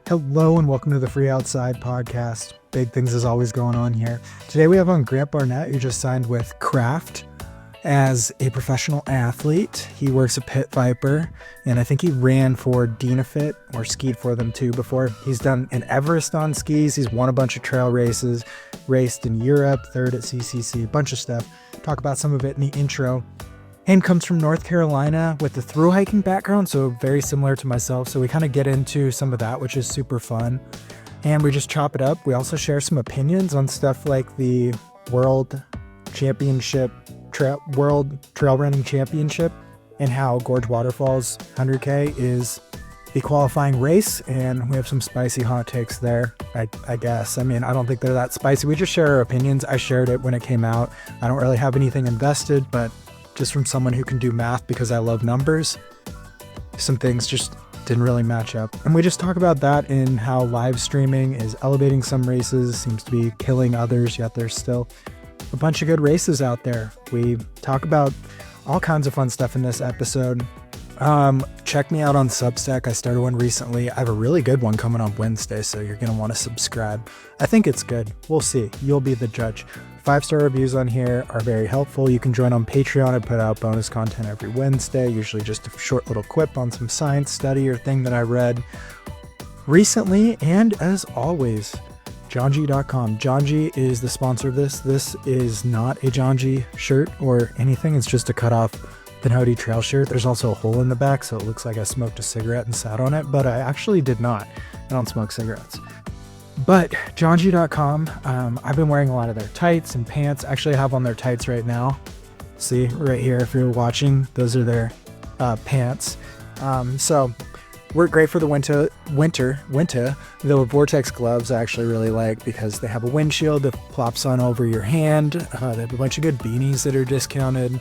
Hello and welcome to the Free Outside podcast. Big things is always going on here. Today we have on Grant Barnette, who just signed with Crest as a professional athlete. He works at Pit Viper, and I think he ran for DNF or skied for them too before. He's done an Everest on skis. He's won a bunch of trail races, raced in Europe, third at CCC, a bunch of stuff. Talk about some of it in the intro. And comes from North Carolina with the thru-hiking background, so very similar to myself. So we kind of get into some of that, which is super fun. And we just chop it up. We also share some opinions on stuff like the World Championship, World Trail Running Championship, and how Gorge Waterfalls 100K is the qualifying race. And we have some spicy hot takes there, I guess. I mean, I don't think they're that spicy. We just share our opinions. I shared it when it came out. I don't really have anything invested, but just from someone who can do math because I love numbers, some things just didn't really match up. And we just talk about that and how live streaming is elevating some races, seems to be killing others, yet there's still a bunch of good races out there. We talk about all kinds of fun stuff in this episode. Check me out on Substack. I started one recently. I have a really good one coming on Wednesday, so you're going to want to subscribe. I think it's good. We'll see. You'll be the judge. 5-star reviews on here are very helpful. You can join on Patreon. I put out bonus content every Wednesday, usually just a short little quip on some science study or thing that I read recently. And as always, JohnG.com. JohnG is the sponsor of this. This is not a JohnG shirt or anything. It's just a cutoff Pinhoti trail shirt. There's also a hole in the back, so it looks like I smoked a cigarette and sat on it, but I actually did not. I don't smoke cigarettes. But JohnG.com, I've been wearing a lot of their tights and pants. Actually, I have on their tights right now. See, right here, if you're watching, those are their pants. So work great for the winter. The Vortex gloves I actually really like because they have a windshield that plops on over your hand. They have a bunch of good beanies that are discounted.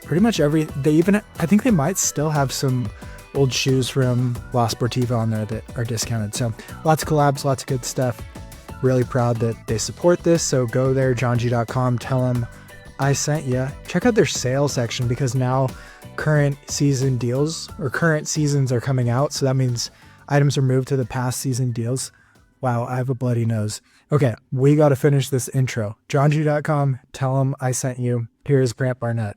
Pretty much I think they might still have some old shoes from La Sportiva on there that are discounted. So lots of collabs, lots of good stuff. Really proud that they support this. So go there, johng.com, tell them I sent you. Check out their sales section because now current season deals or current seasons are coming out. So that means items are moved to the past season deals. Wow, I have a bloody nose. Okay, we got to finish this intro. johng.com, tell them I sent you. Here's Grant Barnette.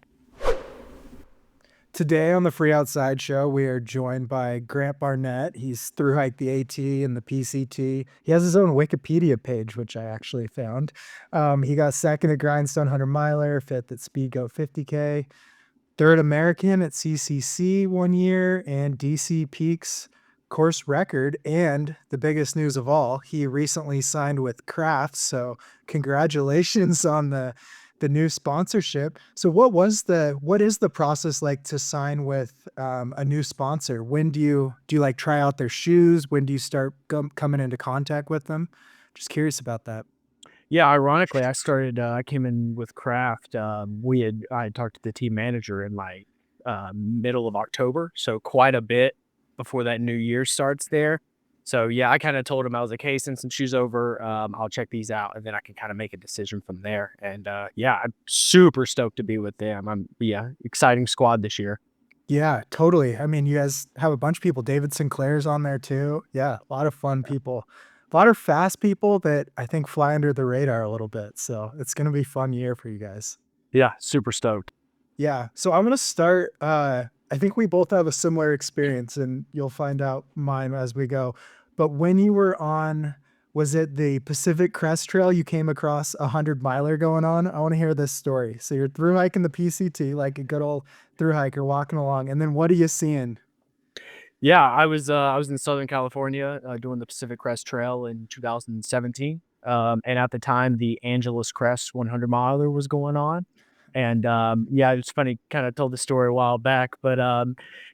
Today on the Free Outside Show, we are joined by Grant Barnette. He's thru-hiked the AT and the PCT. He has his own Wikipedia page, which I actually found. He got second at Grindstone 100 miler, fifth at Speedgoat 50K, third American at CCC 1 year, and DC Peaks course record. And the biggest news of all, he recently signed with Crest. So congratulations on the new sponsorship. So what is the process like to sign with a new sponsor? When do you like try out their shoes? When do you start coming into contact with them? Just curious about that. Yeah, ironically, I came in with Crest. I talked to the team manager in middle of October, so quite a bit before that new year starts there. So yeah, I kind of told him, I was like, hey, send some shoes over. I'll check these out and then I can kind of make a decision from there. And yeah, I'm super stoked to be with them. Exciting squad this year. Yeah, totally. I mean, you guys have a bunch of people. David Sinclair's on there too. Yeah, a lot of fun people. A lot of fast people that I think fly under the radar a little bit. So it's going to be a fun year for you guys. Yeah, super stoked. Yeah. So I'm going to start. I think we both have a similar experience and you'll find out mine as we go. But when you were on, was it the Pacific Crest Trail, you came across a 100 miler going on? I want to hear this story. So you're thru hiking the PCT, like a good old thru hiker walking along. And then what are you seeing? Yeah, I was in Southern California doing the Pacific Crest Trail in 2017. And at the time, the Angeles Crest 100 miler was going on. And yeah, it's funny, kind of told the story a while back, but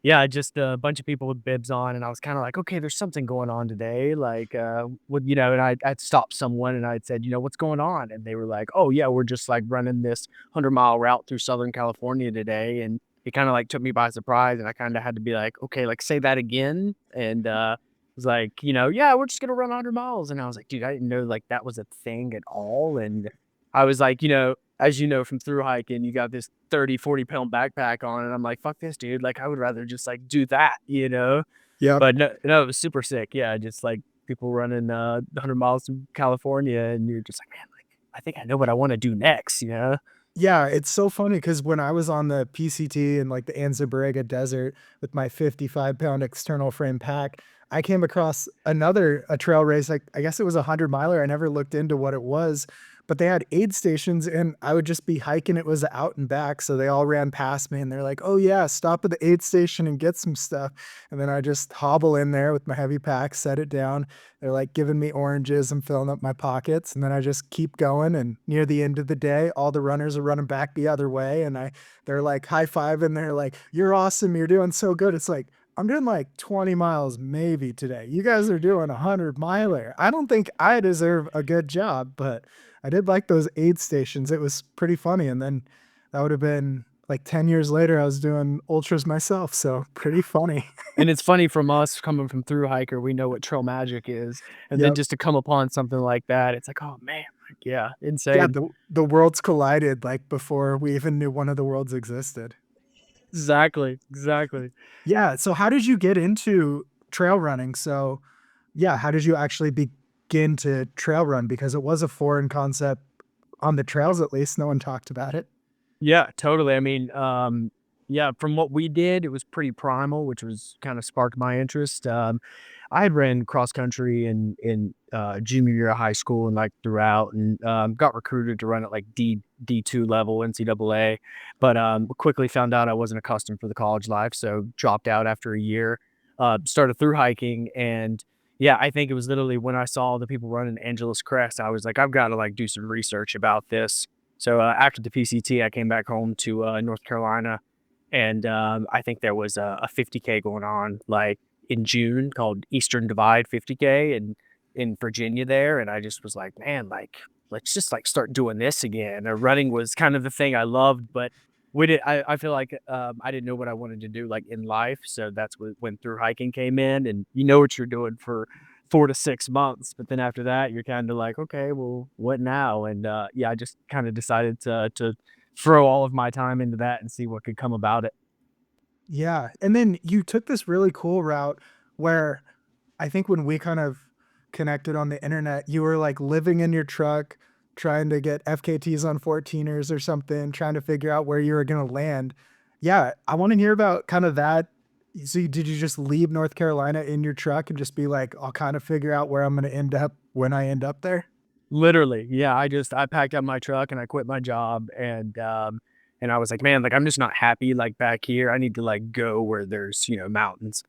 yeah, just a bunch of people with bibs on, and I was kind of like, okay, there's something going on today, like and I'd stopped someone and I'd said, what's going on? And they were like, oh yeah, we're just like running this 100-mile route through Southern California today. And it kind of like took me by surprise, and I kind of had to be like, okay, like say that again. And was like, yeah, we're just gonna run 100 miles. And I was like, dude, I didn't know like that was a thing at all. And I was like, as you know, from thru hiking, you got this 30-40 pound backpack on, and I'm like, fuck this, dude. Like, I would rather just like do that, Yeah. But no, it was super sick. Yeah, just like people running 100 miles in California, and you're just like, man, like I think I know what I want to do next, you know? Yeah, it's so funny because when I was on the PCT in like the Anza Desert with my 55-pound external frame pack, I came across a trail race. Like I guess it was a 100 miler. I never looked into what it was, but they had aid stations, and I would just be hiking. It was out and back, so they all ran past me, and they're like, "Oh yeah, stop at the aid station and get some stuff." And then I just hobble in there with my heavy pack, set it down. They're like giving me oranges. I'm filling up my pockets, and then I just keep going. And near the end of the day, all the runners are running back the other way, and they're like high fiving. They're like, "You're awesome. You're doing so good." It's like I'm doing like 20 miles maybe today. You guys are doing 100 miler. I don't think I deserve a good job, but I did like those aid stations. It was pretty funny. And then that would have been like 10 years later. I was doing ultras myself, so pretty funny. And it's funny from us coming from thru-hiker, we know what trail magic is, and then Yep. just to come upon something like that, it's like, oh man, like, yeah, Yeah, insane. the worlds collided, like, before we even knew one of the worlds existed. Exactly, exactly. Yeah, so how did you get into trail running? So, yeah, how did you actually begin to trail run? Because it was a foreign concept on the trails, at least, no one talked about it. Yeah, totally. I mean, yeah, from what we did, it was pretty primal, which was kind of sparked my interest. I had ran cross country in junior year of high school and like throughout, and got recruited to run at like D2 level NCAA, but quickly found out I wasn't accustomed for the college life, so dropped out after a year. Started through hiking, and yeah, I think it was literally when I saw the people running Angeles Crest, I was like, I've got to like do some research about this. So after the PCT, I came back home to North Carolina, and I think there was a 50K going on like in June called Eastern Divide 50K in Virginia there, and I just was like, man, like let's just like start doing this again. Running was kind of the thing I loved, but I feel like I didn't know what I wanted to do like in life, so that's when through hiking came in, and you know what you're doing for 4 to 6 months, but then after that, you're kind of like, okay, well, what now? And yeah, I just kind of decided to throw all of my time into that and see what could come about it. Yeah, and then you took this really cool route where I think when we kind of connected on the internet, you were like living in your truck, trying to get FKTs on 14ers or something, trying to figure out where you were going to land. Yeah, I want to hear about kind of that. So, did you just leave North Carolina in your truck and just be like, I'll kind of figure out where I'm going to end up when I end up there? Literally, yeah. I packed up my truck and I quit my job, and I was like, man, like I'm just not happy like back here. I need to like go where there's mountains,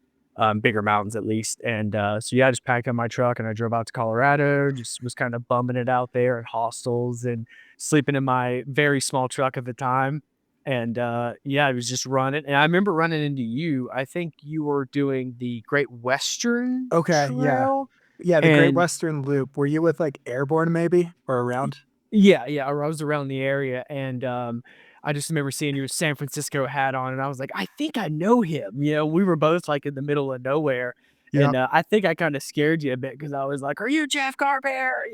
bigger mountains at least. And so yeah, I just packed up my truck and I drove out to Colorado. Just was kind of bumming it out there at hostels and sleeping in my very small truck at the time. And yeah, I was just running. And I remember running into you. I think you were doing the Great Western Okay, yeah. Trail. Yeah, the Great And Western Loop. Were you with like Airborne maybe or Y around? yeah, yeah, I was around the area, and, I just remember seeing your San Francisco hat on, and I was like, "I think I know him," we were both, like, in the middle of nowhere, and, Yep. I think I kinda scared you a bit because I was like, "Are you Jeff Carper?"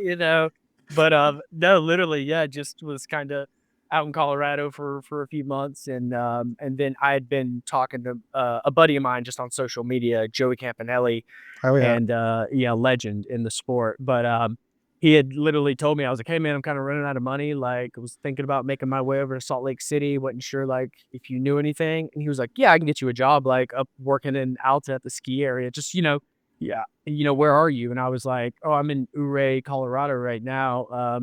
But, no, literally, yeah, just was kinda out in Colorado for a few months, and then I had been talking to, a buddy of mine just on social media, Joey Campanelli, Oh yeah. and yeah, legend in the sport. But he had literally told me, I was like, hey man, I'm kind of running out of money. Like, I was thinking about making my way over to Salt Lake City. Wasn't sure like if you knew anything. And he was like, yeah, I can get you a job like up working in Alta at the ski area. Just yeah, where are you? And I was like, oh, I'm in Ouray, Colorado right now.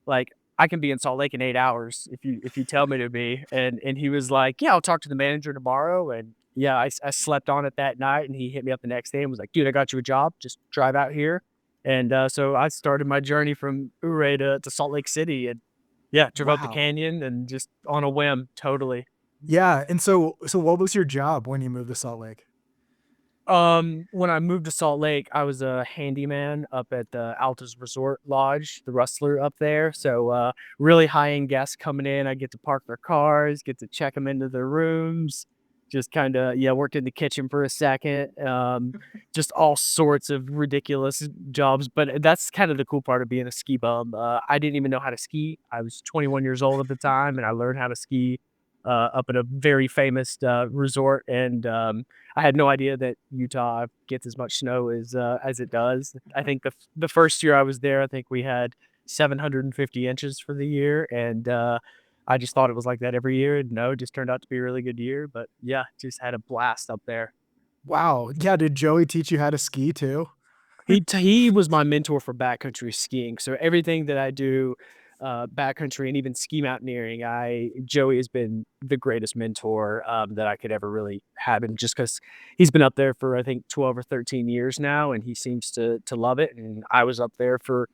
Like I can be in Salt Lake in 8 hours if you tell me to be. And he was like, yeah, I'll talk to the manager tomorrow. And yeah, I slept on it that night, and he hit me up the next day and was like, dude, I got you a job. Just drive out here. And so I started my journey from Ouray to Salt Lake City, and yeah, drove up the Wow. canyon and just on a whim, totally. Yeah, and so what was your job when you moved to Salt Lake? When I moved to Salt Lake, I was a handyman up at the Alta's Resort Lodge, the Rustler up there. So, really high-end guests coming in. I get to park their cars, get to check them into their rooms. Just kinda, yeah, worked in the kitchen for a second. Just all sorts of ridiculous jobs, but that's kind of the cool part of being a ski bum. I didn't even know how to ski. I was 21 years old at the time, and I learned how to ski, up at a very famous, resort, and, I had no idea that Utah gets as much snow as it does. I think the first year I was there, I think we had 750 inches for the year, and I just thought it was like that every year. No, it just turned out to be a really good year. But yeah, just had a blast up there. Wow. Yeah. Did Joey teach you how to ski too? He was my mentor for backcountry skiing. So everything that I do, backcountry and even ski mountaineering, Joey has been the greatest mentor that I could ever really have, and just because he's been up there for I think 12 or 13 years now, and he seems to love it. And I was up there for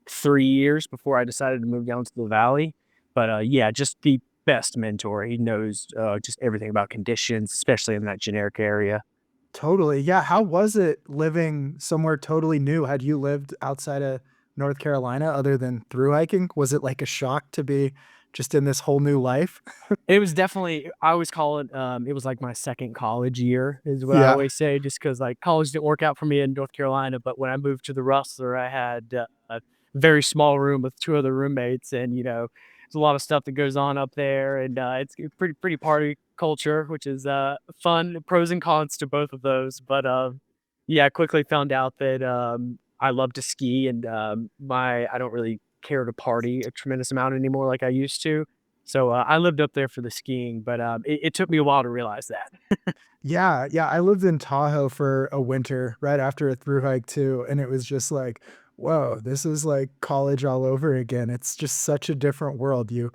3 years before I decided to move down to the valley. But yeah, just the best mentor. He knows just everything about conditions, especially in that generic area. Totally. Yeah. How was it living somewhere totally new? Had you lived outside of North Carolina other than through hiking? Was it like a shock to be just in this whole new life? It was definitely I always call it, it was like my second college year is what I Yeah. always say, just because like, college didn't work out for me in North Carolina, but when I moved to the Rustler, I had, a very small room with 2 other roommates, and, there's a lot of stuff that goes on up there, and, it's a pretty party culture, which is, fun, pros and cons to both of those, but, yeah, I quickly found out that, I love to ski, and, I don't really care to party a tremendous amount anymore like I used to. So, I lived up there for the skiing, but, it took me a while to realize that. Yeah, yeah, I lived in Tahoe for a winter right after a thru hike too, and it was just like, "Whoa, this is like college all over again." It's just such a different world. You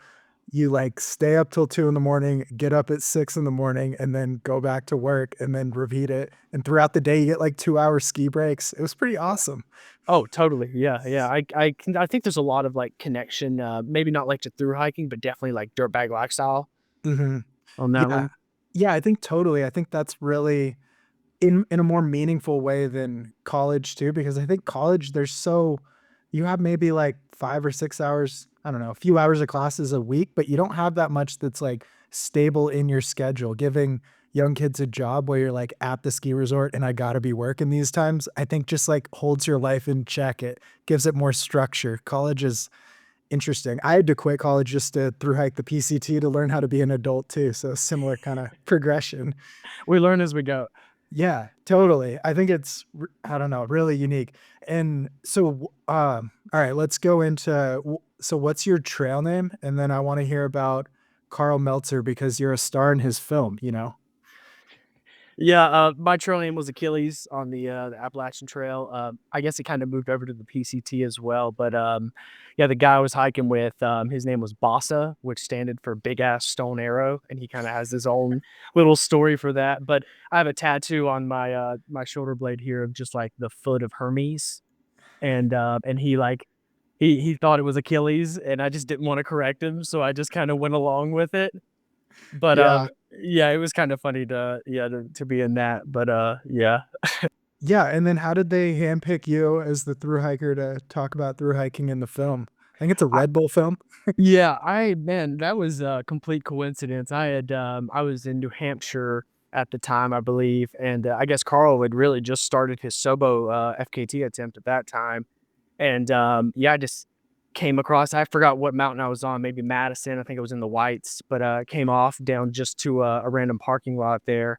like stay up till 2 in the morning, get up at 6 in the morning, and then go back to work and then repeat it. And throughout the day, you get like 2-hour ski breaks. It was pretty awesome. Oh, totally, yeah, yeah, I think there's a lot of, like, connection, maybe not, like, to through hiking, but definitely, like, dirtbag lifestyle Mhm. on that Yeah. one. Yeah, I think totally. I think that's really in a more meaningful way than college too, because I think college, you have maybe like 5 or 6 hours, I don't know, a few hours of classes a week, but you don't have that much that's like stable in your schedule. Giving young kids a job where you're like at the ski resort and I gotta be working these times, I think just like holds your life in check. It gives it more structure. College is interesting. I had to quit college just to through hike the PCT to learn how to be an adult too. So similar kind of progression. We learn as we go. Yeah, totally. I think it's I don't know, really unique. And so, all right, let's go into so what's your trail name? And then I want to hear about Carl Meltzer because you're a star in his film, you know? Yeah, my trail name was Achilles on the Appalachian Trail. I guess it kind of moved over to the PCT as well, but yeah, the guy I was hiking with, his name was Bassa, which standed for Big Ass Stone Arrow, and he kind of has his own little story for that. But I have a tattoo on my shoulder blade here of just like the foot of Hermes, and he thought it was Achilles, and I just didn't want to correct him, so I just kind of went along with it. But, Yeah. yeah, it was kinda funny to be in that, but, yeah. Yeah, and then how did they handpick you as the thru hiker to talk about thru hiking in the film? I think it's a I Red Bull film. Yeah, man, that was a complete coincidence. I was in New Hampshire at the time, I believe, and, I guess Carl had really just started his Sobo, FKT attempt at that time. And, yeah, I just came across I forgot what mountain I was on, maybe Madison, I think it was in the Whites, but, came off down just to a random parking lot there,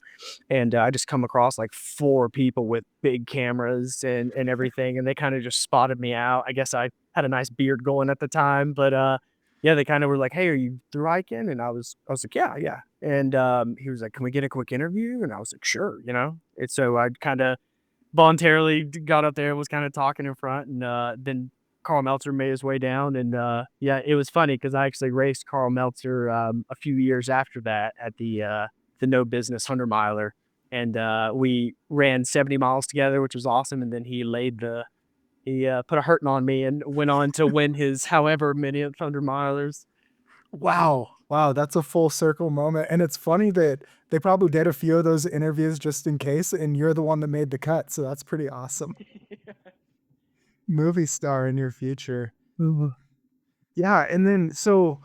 and, I just come across, like, 4 people with big cameras and everything, and they kinda just spotted me out. I guess I had a nice beard going at the time, but, yeah, they kinda were like, "Hey, are you through hiking?" And I was like, "Yeah, yeah." And, he was like, "Can we get a quick interview?" And I was like, "Sure," you know? And so I kinda voluntarily got up there and was kinda talking in front, and, then Carl Meltzer made his way down, and, yeah, it was funny because I actually raced Carl Meltzer, a few years after that at the No Business 100 miler, and, we ran 70 miles together, which was awesome, and then he put a hurting on me and went on to win his however many 100 milers. Wow. Wow, that's a full circle moment, and it's funny that they probably did a few of those interviews just in case, and you're the one that made the cut, so that's pretty awesome. Movie star in your future. Mhm. Yeah, and then so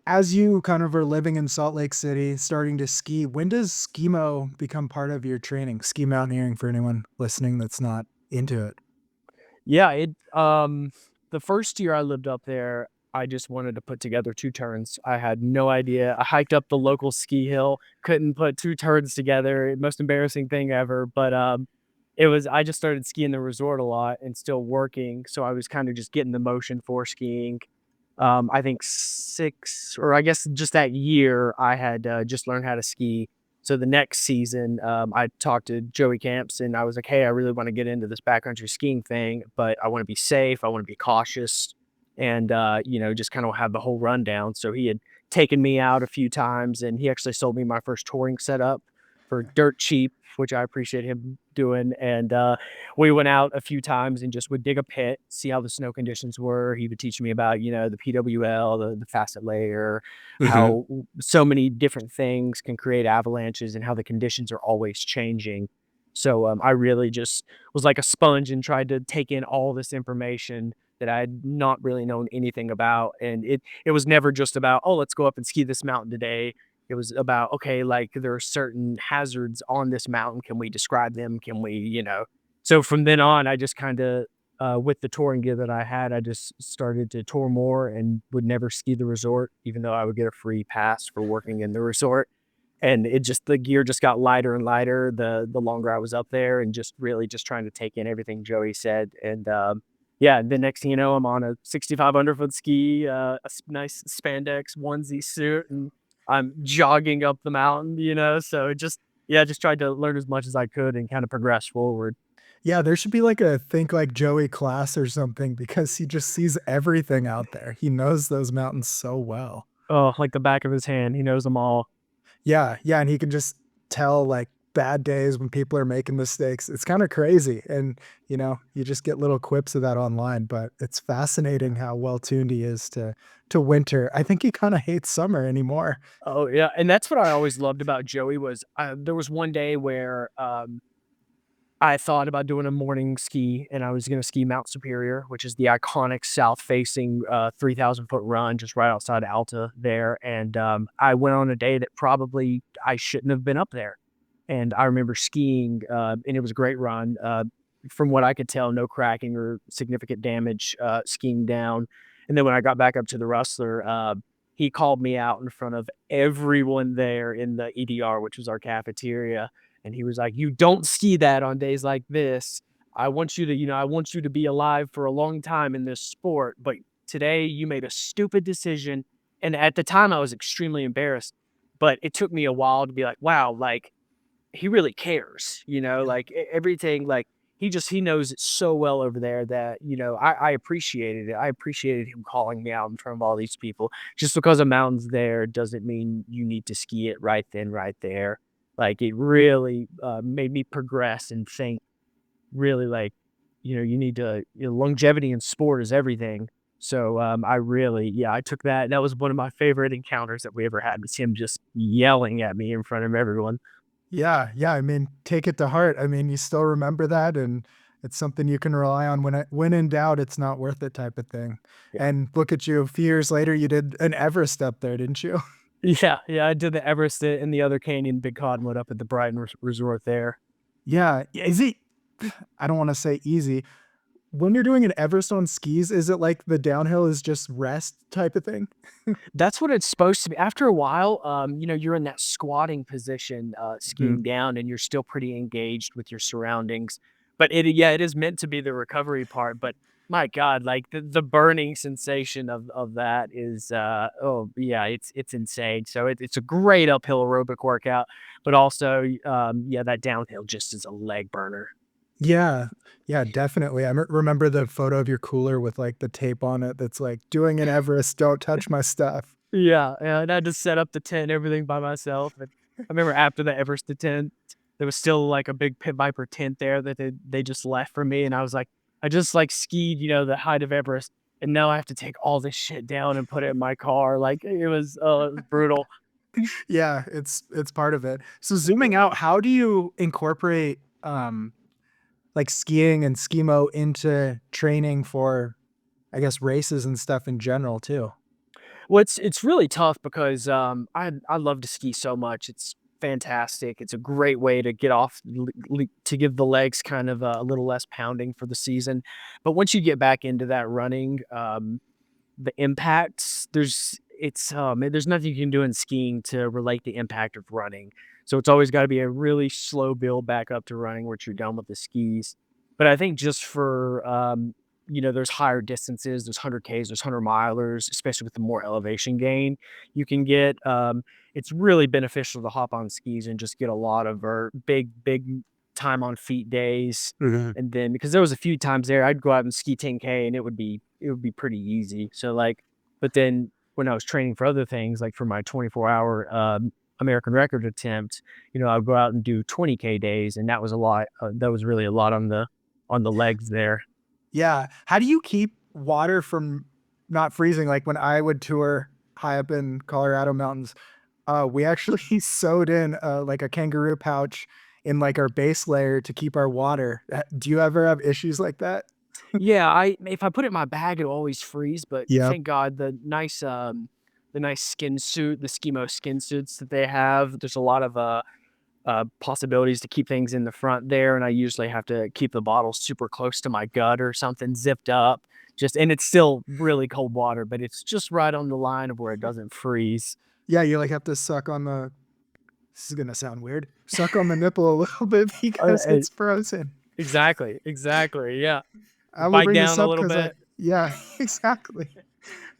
as you kind of are living in Salt Lake City, starting to ski, when does skimo become part of your training? Ski mountaineering for anyone listening that's not into it. Yeah, the first year I lived up there, I just wanted to put together 2 turns. I had no idea. I hiked up the local ski hill, couldn't put 2 turns together, most embarrassing thing ever, but, it was I just started skiing the resort a lot and still working, so I was kinda just getting the motion for skiing. I think 6 or I guess just that year, I had, just learned how to ski. So the next season, I talked to Joey Camps and I was like, "Hey, I really wanna get into this backcountry skiing thing, but I wanna be safe, I wanna be cautious, and, just kinda have the whole rundown." So he had taken me out a few times, and he actually sold me my first touring setup for dirt cheap, which I appreciate him doing, and, we went out a few times and just would dig a pit, see how the snow conditions were. He would teach me about, the PWL, the facet layer, Mhm. how so many different things can create avalanches and how the conditions are always changing. So I really just was like a sponge and tried to take in all this information that I had not really known anything about. And it was never just about, oh, let's go up and ski this mountain today. It was about, okay, like there are certain hazards on this mountain. Can we describe them? Can we, So from then on, I just kind of, with the touring gear that I had, I just started to tour more and would never ski the resort, even though I would get a free pass for working in the resort. And the gear just got lighter and lighter the longer I was up there, and just really just trying to take in everything Joey said. And yeah, the next thing you know, I'm on a 65 underfoot ski, nice spandex onesie suit, and I'm jogging up the mountain, So yeah, just tried to learn as much as I could and kind of progress forward. Yeah, there should be like a Think Like Joey class or something because he just sees everything out there. He knows those mountains so well. Oh, like the back of his hand. He knows them all. Yeah, yeah, and he can just tell, like, bad days when people are making mistakes. It's kinda crazy, and, you just get little quips of that online, but it's fascinating how well tuned he is to winter. I think he kinda hates summer anymore. Oh, yeah, and that's what I always loved about Joey was, there was one day where, I thought about doing a morning ski, and I was gonna ski Mount Superior, which is the iconic south-facing, 3,000-foot run just right outside Alta there, and, I went on a day that probably I shouldn't have been up there, and I remember skiing, and it was a great run, from what I could tell, no cracking or significant damage, skiing down, and then when I got back up to the Rustler, he called me out in front of everyone there in the EDR, which was our cafeteria, and he was like, "You don't ski that on days like this. I want you to be alive for a long time in this sport, but today you made a stupid decision." And at the time, I was extremely embarrassed, but it took me a while to be like, "Wow, like he really cares," like everything, like he knows it so well over there that, I appreciated it. I appreciated him calling me out in front of all these people. Just because a mountain's there doesn't mean you need to ski it right then, right there. Like it really made me progress and think really like, you need to, longevity in sport is everything. So I really, yeah, I took that. That was one of my favorite encounters that we ever had was him just yelling at me in front of everyone. Yeah, yeah, I mean, take it to heart. I mean, you still remember that, and it's something you can rely on when in doubt, it's not worth it type of thing. And look at you, a few years later, you did an Everest up there, didn't you? Yeah, yeah, I did the Everest and the other canyon, Big Cottonwood up at the Brighton Resort there. Yeah, is it I don't wanna say easy. When you're doing an Everest on skis, is it like the downhill is just rest type of thing? That's what it's supposed to be. After a while, you're in that squatting position, skiing Mhm. down, and you're still pretty engaged with your surroundings. But yeah, it is meant to be the recovery part. But my God, like the burning sensation of that is, oh yeah, it's insane. So it's a great uphill aerobic workout, but also, yeah, that downhill just is a leg burner. Yeah. Yeah, definitely. I remember the photo of your cooler with, like, the tape on it that's like, "Doing an Everest, don't touch my stuff." Yeah, yeah, and I had to set up the tent and everything by myself, and I remember after the Everest tent, there was still, like, a big Pit Viper tent there that they just left for me, and I was like, I just, like, skied, the height of Everest, and now I have to take all this shit down and put it in my car, like, it was brutal. Yeah, it's part of it. So zooming out, how do you incorporate, like, skiing and skimo into training for, I guess, races and stuff in general too? Well, it's really tough because, I love to ski so much. It's fantastic. It's a great way to get off to give the legs kind of a little less pounding for the season. But once you get back into that running, the impacts, there's nothing you can do in skiing to relate the impact of running. So it's always got to be a really slow build back up to running once you're done with the skis. But I think just for there's higher distances, there's 100Ks, there's 100 milers, especially with the more elevation gain you can get. It's really beneficial to hop on skis and just get a lot of big time on feet days. Mhm. And then because there was a few times there, I'd go out and ski 10K and it would be pretty easy. So like, but then when I was training for other things, like for my 24-hour American record attempt, I'd go out and do 20K days, and that was a lot. That was really a lot on the legs there. Yeah. How do you keep water from not freezing? Like when I would tour high up in Colorado mountains, we actually sewed in like a kangaroo pouch in like our base layer to keep our water. Do you ever have issues like that? Yeah, if I put it in my bag, it'll always freeze. But Yep. thank God the nice skin suit, the Skimo skin suits that they have. There's a lot of possibilities to keep things in the front there, and I usually have to keep the bottle super close to my gut or something, zipped up. And it's still really cold water, but it's just right on the line of where it doesn't freeze. Yeah, you like have to suck on the. This is gonna sound weird. Suck on the nipple a little bit because Uh, it's frozen. exactly, yeah. I only Bite bring this down a up little because bit. yeah, exactly.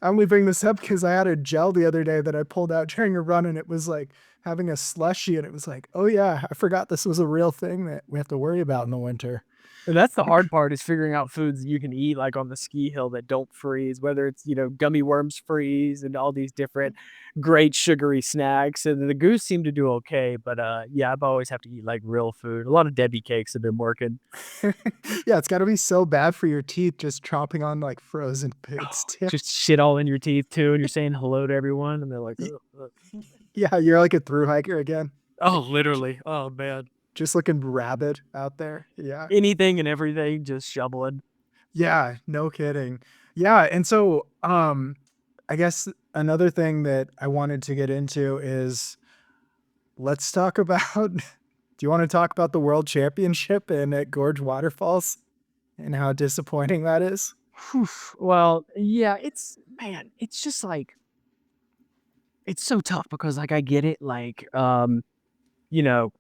I only bring this up because I had a gel the other day that I pulled out during a run, and it was like having a slushy, and it was like, oh yeah, I forgot this was a real thing that we have to worry about in the winter. And that's the hard part, is figuring out foods that you can eat, like on the ski hill, that don't freeze, whether it's, gummy worms freeze and all these different great sugary snacks. And the goose seemed to do okay, but yeah, I've always have to eat like real food. A lot of Debbie cakes have been working. Yeah, it's got to be so bad for your teeth just chomping on like frozen foods too. Just shit all in your teeth too, and you're saying hello to everyone, and they're like, Y- "Ugh, ugh." Yeah, you're like a thru hiker again. Oh, literally. Oh man. Just looking rabid out there. Yeah. Anything and everything, just shoveling. Yeah, no kidding. Yeah, and so I guess another thing that I wanted to get into is let's talk about do you want to talk about the world championship and at Gorge Waterfalls and how disappointing that is? Whew. Well, yeah, it's just like it's so tough because like I get it, like you know,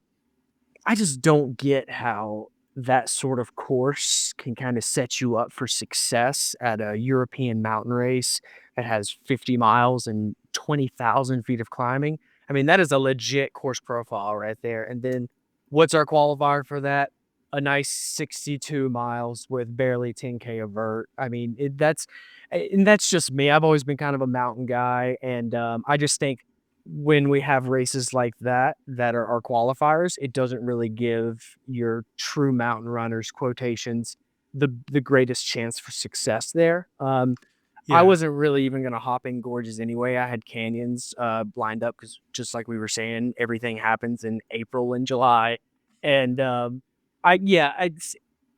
I just don't get how that sort of course can kind of set you up for success at a European mountain race that has 50 miles and 20,000 feet of climbing. I mean, that is a legit course profile right there. And then what's our qualifier for that? A nice 62 miles with barely 10K of vert. I mean, and that's just me. I've always been kind of a mountain guy. And I just think when we have races like that are our qualifiers, it doesn't really give your true mountain runners, quotations, the greatest chance for success there. I Yeah. wasn't really even gonna hop in gorges anyway. I had canyons lined up because, just like we were saying, everything happens in April and July, and I yeah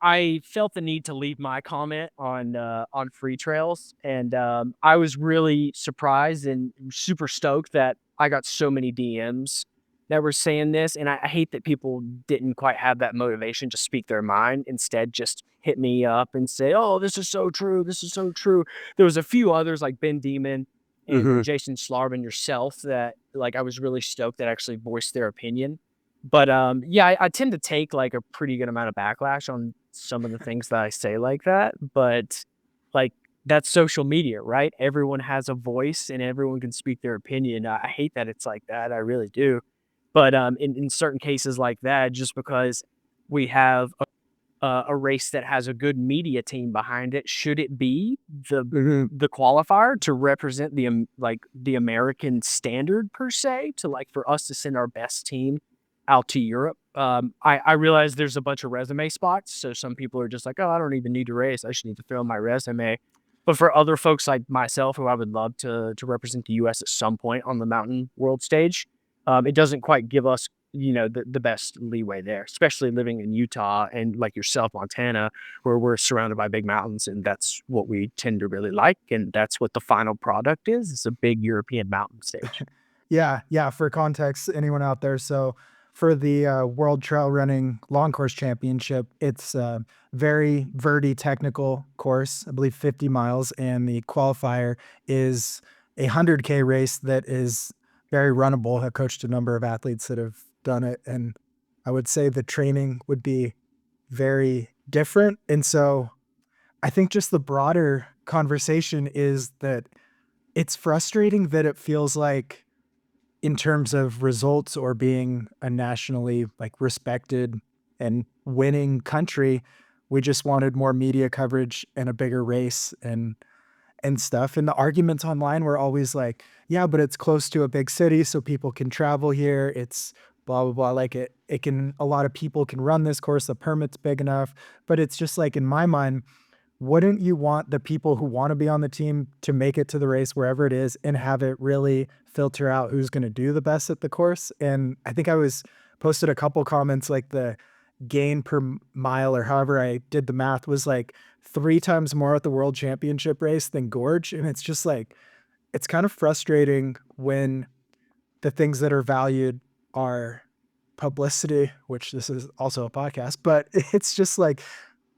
I felt the need to leave my comment on free trails, and I was really surprised and super stoked that I got so many DMs that were saying this, and I hate that people didn't quite have that motivation to speak their mind. Instead, just hit me up and say, "Oh, this is so true. This is so true." There was a few others like Ben Demon and Mhm. Jason Schlarb and yourself that like I was really stoked that actually voiced their opinion. But yeah, I tend to take like a pretty good amount of backlash on some of the things that I say like that. But like that's social media, right? Everyone has a voice and everyone can speak their opinion. I hate that it's like that. I really do. But in certain cases like that, just because we have a race that has a good media team behind it, should it be the Mhm. the qualifier to represent like the American standard per se, to like for us to send our best team out to Europe? I realize there's a bunch of resume spots, so some people are just like, oh, I don't even need to race. I just need to throw in my resume. But for other folks like myself, who I would love to represent the U.S. at some point on the mountain world stage, it doesn't quite give us the best leeway there, especially living in Utah and like yourself, Montana, where we're surrounded by big mountains, and that's what we tend to really like, and that's what the final product is. It's a big European mountain stage. Yeah, yeah, for context, anyone out there, so for the, World Trail Running Long Course Championship, it's a very verty technical course, I believe 50 miles, and the qualifier is a 100K race that is very runnable. I've coached a number of athletes that have done it, and I would say the training would be very different. And so I think just the broader conversation is that it's frustrating that it feels like, in terms of results or being a nationally like respected and winning country, we just wanted more media coverage and a bigger race and stuff. And the arguments online were always like, yeah, but it's close to a big city, so people can travel here. It's blah blah blah. Like it can, a lot of people can run this course. The permit's big enough. But it's just like, in my mind, wouldn't you want the people who want to be on the team to make it to the race wherever it is and have it really filter out who's going to do the best at the course? And I think I was posted a couple comments like the gain per mile, or however I did the math, was like 3 times more at the world championship race than gorge. And it's just like, it's kind of frustrating when the things that are valued are publicity, which this is also a podcast, but it's just like,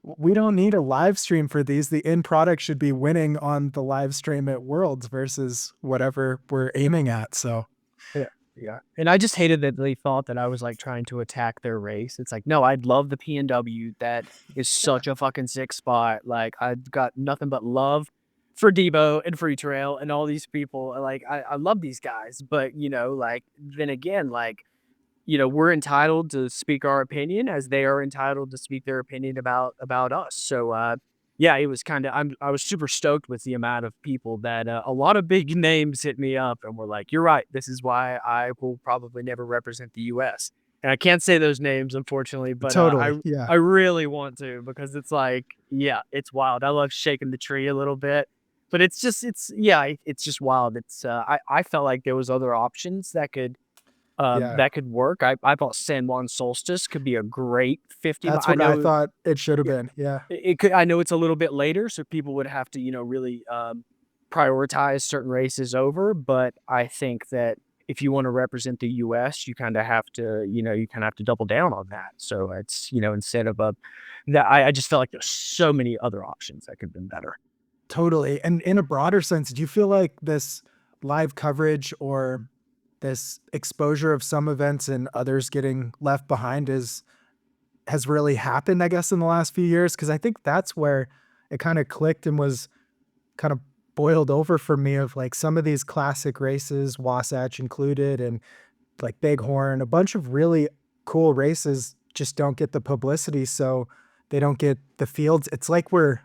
we don't need a live stream for these. The end product should be winning on the live stream at Worlds versus whatever we're aiming at. So Yeah. Yeah. And I just hated that they thought that I was like trying to attack their race. It's like, no, I'd love the PNW. That is such a fucking sick spot. Like, I've got nothing but love for Debo and Free Trail and all these people. Like, I love these guys. But, you know, like, then again, like, you know, we're entitled to speak our opinion as they are entitled to speak their opinion about us. So yeah, it was kind of, I was super stoked with the amount of people that a lot of big names hit me up and were like, you're right, this is why I will probably never represent the US. And I can't say those names, unfortunately, but totally. Yeah. I really want to, because it's like, yeah, it's wild. I love shaking the tree a little bit, but it's just, yeah, it's just wild. It's I felt like there was other options Yeah. that could work. I thought San Juan Solstice could be a great 50 mile. That's I what I know thought it should have yeah, been. Yeah. it could. I know it's a little bit later, so people would have to, you know, really prioritize certain races over. But I think that if you want to represent the U.S., you kind of have to, you know, you kind of have to double down on that. So it's, you know, instead of a that, I just felt like there's so many other options that could have been better. Totally. And in a broader sense, do you feel like this live coverage or this exposure of some events and others getting left behind has really happened, I guess, in the last few years? Because I think that's where it kind of clicked and was kind of boiled over for me, of like some of these classic races, Wasatch included, and like Bighorn, a bunch of really cool races just don't get the publicity. So they don't get the fields. It's like we're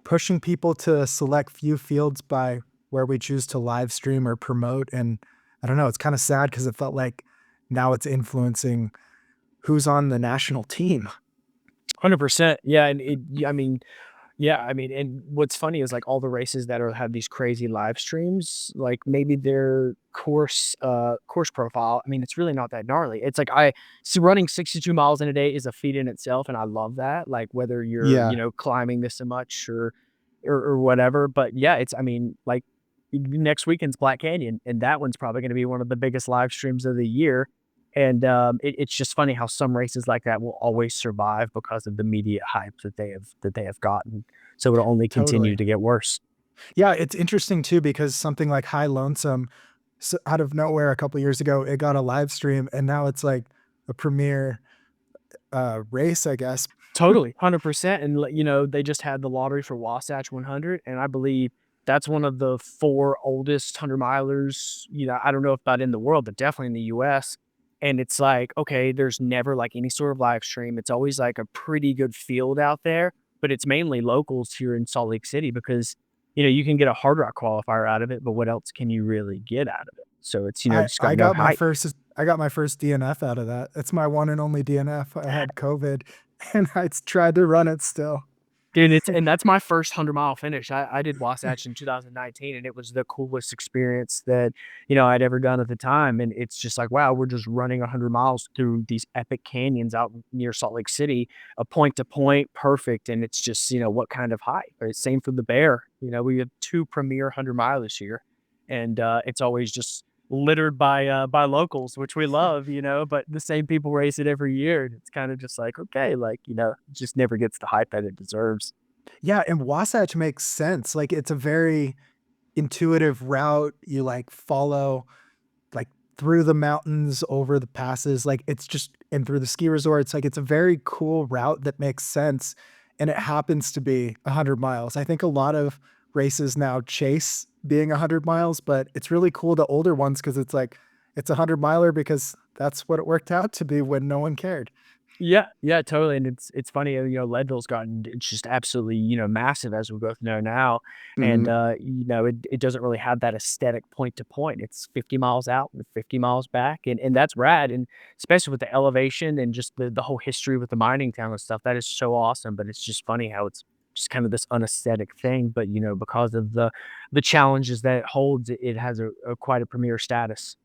pushing people to a select few fields by where we choose to live stream or promote. And I don't know, it's kind of sad because it felt like now it's influencing who's on the national team. 100%. Yeah, and I mean, yeah, I mean, and what's funny is like all the races that have these crazy live streams, like maybe their course profile, I mean, it's really not that gnarly. It's like I see running 62 miles in a day is a feat in itself, and I love that. Like whether you're, you Yeah, know, climbing this so much or whatever. But yeah, it's, I mean, like next weekend's Black Canyon, and that one's probably going to be one of the biggest live streams of the year. And it's just funny how some races like that will always survive because of the media hype that they have gotten. So it'll only continue totally. to get worse. Yeah, it's interesting too because something like High Lonesome, out of nowhere a couple years ago, it got a live stream, and now it's like a premier race, I guess. Totally, 100%. And you know, they just had the lottery for Wasatch 100, and I believe that's one of the 4 oldest 100 milers. You know, I don't know if not in the world, but definitely in the U.S. And it's like, okay, there's never like any sort of live stream. It's always like a pretty good field out there, but it's mainly locals here in Salt Lake City because, you know, you can get a hard rock qualifier out of it, but what else can you really get out of it? So it's, you know, I just got I no got my hype. first I got my first DNF out of that. It's my one and only DNF. I had COVID, and I tried to run it still. Dude, and that's my first 100-mile finish. I did Wasatch in 2019, and it was the coolest experience that, you know, I'd ever done at the time. And it's just like, wow, we're just running 100 miles through these epic canyons out near Salt Lake City, a point to point, perfect. And it's just, you know, what kind of hype? Right? Same for the Bear. You know, we have 2 premier 100 milers here, and it's always just littered by locals, which we love, you know, but the same people race it every year. And it's kind of just like, okay, like, you know, it just never gets the hype that it deserves. Yeah, and Wasatch makes sense. Like it's a very intuitive route. You like follow like through the mountains, over the passes, like it's just and through the ski resorts. Like it's a very cool route that makes sense. And it happens to be 100 miles. I think a lot of races now chase being 100 miles, but it's really cool the older ones because it's like it's a 100 miler because that's what it worked out to be when no one cared. Yeah, yeah, totally, and it's funny, Leadville's gotten it's just absolutely, massive as we both know now, and, Mhm. it doesn't really have that aesthetic point to point. It's 50 miles out and 50 miles back, and that's rad, and especially with the elevation and just the whole history with the mining town and stuff, that is so awesome, but it's just funny how it's just kind of this unaesthetic thing, but, because of the challenges that it holds, it has a quite a premier status.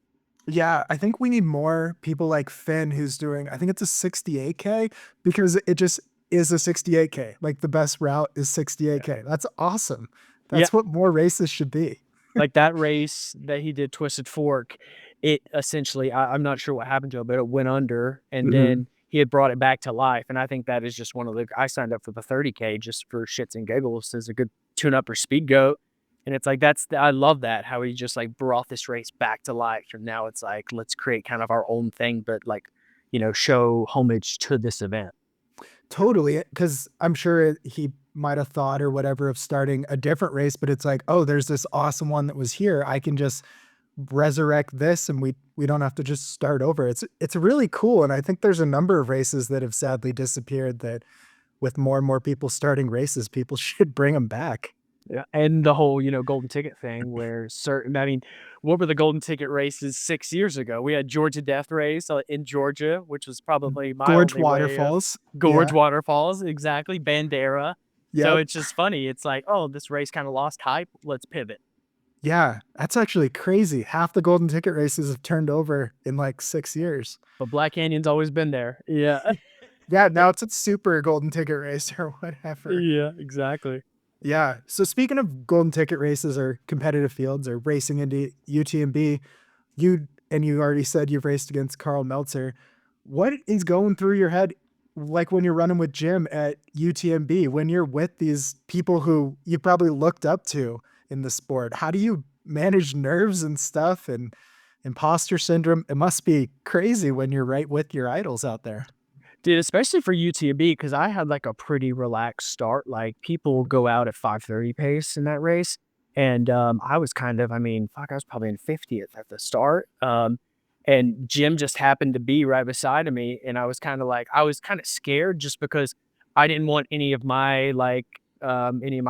Yeah, I think we need more people like Finn who's doing I think it's a 68K because it just is a 68K. Like the best route is Yeah. 68K. That's awesome. Yeah. That's what more races should be. Like, that race that he did Twisted Fork, it essentially I'm not sure what happened to it, but it went under, and Mhm. then he had brought it back to life, and I think that is just one of the I signed up for the 30K just for shits and giggles as a good tune-up for Speedgoat, and it's like, I love that, how he just, like, brought this race back to life, and now it's like, let's create kind of our own thing, but, like, show homage to this event. Totally, because I'm sure he might have thought or whatever of starting a different race, but it's like, oh, there's this awesome one that was here. I can just resurrect this and we don't have to just start over. It's really cool. And I think there's a number of races that have sadly disappeared that with more and more people starting races, people should bring them back. Yeah, and the whole, golden ticket thing where certain I mean, what were the golden ticket races 6 years ago? We had Georgia Death Race, in Georgia, which was probably my Gorge only way of waterfalls. Gorge Yeah. Waterfalls, exactly, Bandera. So Yep. it's just funny. It's like, "Oh, this race kinda lost hype. Let's pivot." Yeah. That's actually crazy. Half the golden ticket races have turned over in like 6 years. But Black Canyon's always been there. Yeah. Yeah. Now it's a super golden ticket race or whatever. Yeah, exactly. Yeah. So speaking of golden ticket races or competitive fields or racing into UTMB, you already said you've raced against Carl Meltzer. What is going through your head like when you're running with Jim at UTMB, when you're with these people who you probably looked up to in the sport? How do you manage nerves and stuff and imposter syndrome? It must be crazy when you're right with your idols out there. Dude, especially for UTMB, because I had, like, a pretty relaxed start, like, people go out at 5:30 pace in that race, and, I was kind of I mean, fuck, I was probably in 50th at the start, and Jim just happened to be right beside of me, and I was kinda scared just because I didn't want any of my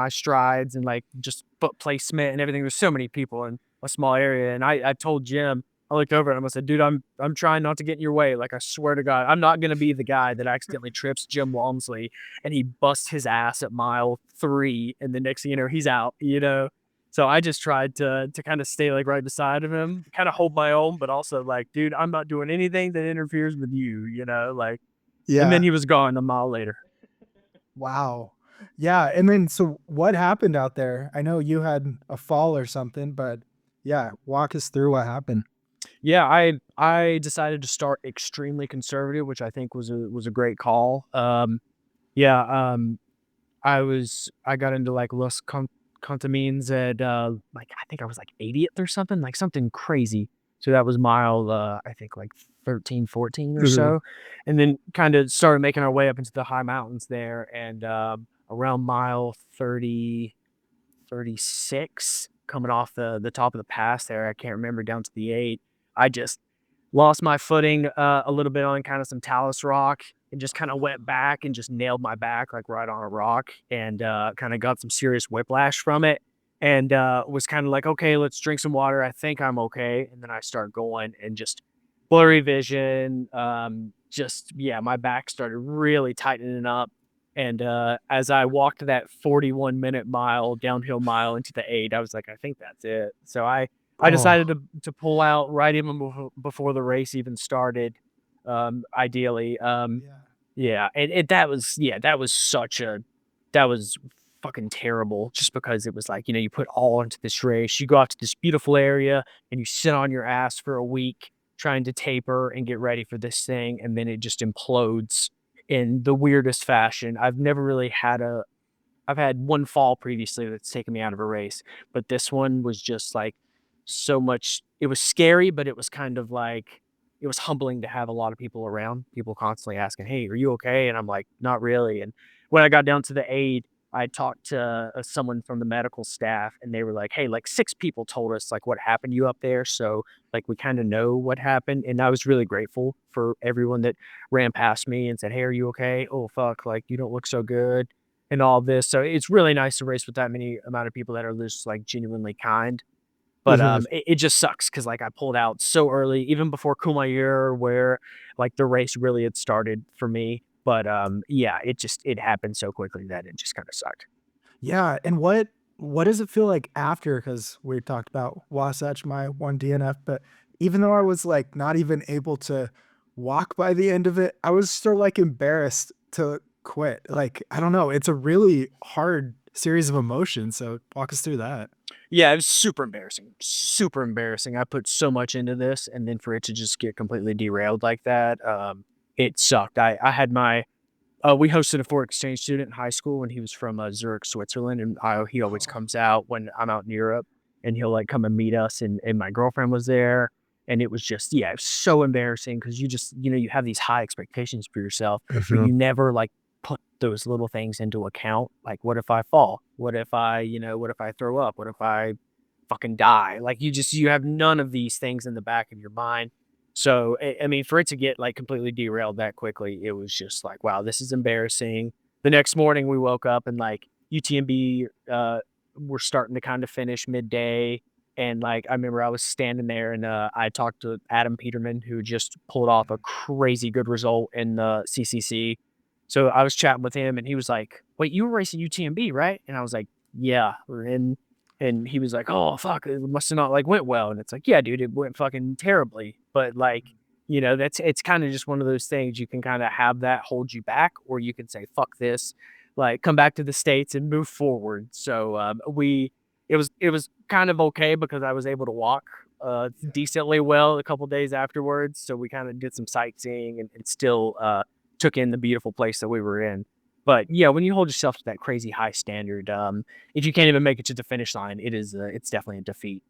strides and, like, just foot placement and everything. There's so many people in a small area, and I told Jim I looked over at him, I said, "Dude, I'm trying not to get in your way, like, I swear to God, I'm not gonna be the guy that accidentally trips Jim Walmsley, and he busts his ass at mile 3, and the next thing you know, he's out," you know? So I just tried to kinda stay, like, right beside of him, kinda hold my own, but also, like, "Dude, I'm not doing anything that interferes with you," you know? Like and then Yeah. he was gone a mile later. Wow. Yeah. And then, so what happened out there? I know you had a fall or something, but yeah, walk us through what happened. Yeah, I decided to start extremely conservative, which I think was a great call. Yeah, I got into, like, Contamines at, like, I think I was, like, 80th or something, like, something crazy. So that was mile, I think, like, 13, 14 or Mhm. so, and then kinda started making our way up into the high mountains there, and, around mile 36 coming off the top of the pass there, I can't remember, down to the 8, I just lost my footing, a little bit on kinda some talus rock and just kinda went back and just nailed my back, like, right on a rock and, kinda got some serious whiplash from it and, was kinda like, "Okay, let's drink some water, I think I'm okay," and then I start going and just blurry vision, just yeah, my back started really tightening up, and, as I walked that 41-minute mile, downhill mile into the 8, I was like, "I think that's it." So I decided Oh, to pull out right even before the race even started, ideally, yeah. yeah, and that was yeah, that was fucking terrible just because it was like, you put all into this race, you go out to this beautiful area, and you sit on your ass for a week trying to taper and get ready for this thing, and then it just implodes in the weirdest fashion. I've never really had I've had one fall previously that's taken me out of a race, but this one was just like so much. It was scary, but it was kind of like it was humbling to have a lot of people around, people constantly asking, "Hey, are you okay?" And I'm like, "Not really." And when I got down to the aid, I talked to someone from the medical staff, and they were like, "Hey, like 6 people told us like what happened to you up there, so like we kind of know what happened." And I was really grateful for everyone that ran past me and said, "Hey, are you okay? Oh fuck, like you don't look so good." And all this. So it's really nice to race with that many amount of people that are just like genuinely kind. But it just sucks because like I pulled out so early, even before Kumair, where like the race really had started for me. But yeah, it happened so quickly that it just kind of sucked. Yeah, and what does it feel like after? Because we talked about Wasatch, my one DNF, but even though I was, like, not even able to walk by the end of it, I was still, like, embarrassed to quit. Like, I don't know, it's a really hard series of emotions, so walk us through that. Yeah, it was super embarrassing. Super embarrassing. I put so much into this, and then for it to just get completely derailed like that, it sucked. I had my we hosted a foreign exchange student in high school, and he was from, Zurich, Switzerland, and he always Oh, comes out when I'm out in Europe, and he'll, like, come and meet us, and my girlfriend was there, and it was just yeah, it was so embarrassing because you just you have these high expectations for yourself, but mhm. you never, like, put those little things into account, like, what if I fall? What if what if I throw up? What if I fucking die? Like, you have none of these things in the back of your mind. So, I mean, for it to get, like, completely derailed that quickly, it was just like, "Wow, this is embarrassing." The next morning, we woke up and, like, UTMB, were starting to kinda finish midday, and, like, I remember I was standing there and, I talked to Adam Peterman, who just pulled off a crazy good result in the CCC. So, I was chatting with him, and he was like, "Wait, you were racing UTMB, right?" And I was like, "Yeah." And he was like, "Oh, fuck, it must have not, like, went well." And it's like, "Yeah, dude, it went fucking terribly." But, like, that's it's kinda just one of those things you can kinda have that hold you back, or you can say, "Fuck this," like, come back to the States and move forward. So, we it was kind of okay because I was able to walk, Yeah. decently well a couple days afterwards, so we kinda did some sightseeing and still, took in the beautiful place that we were in. But, yeah, when you hold yourself to that crazy high standard, if you can't even make it to the finish line, it's definitely a defeat.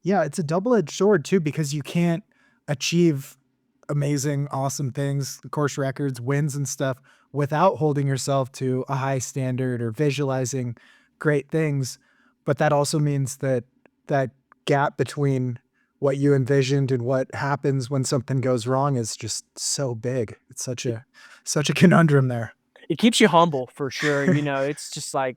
Yeah, it's a double-edged sword too because you can't achieve amazing, awesome things, course records, wins and stuff without holding yourself to a high standard or visualizing great things. But that also means that that gap between what you envisioned and what happens when something goes wrong is just so big. It's such a conundrum there. It keeps you humble for sure, it's just like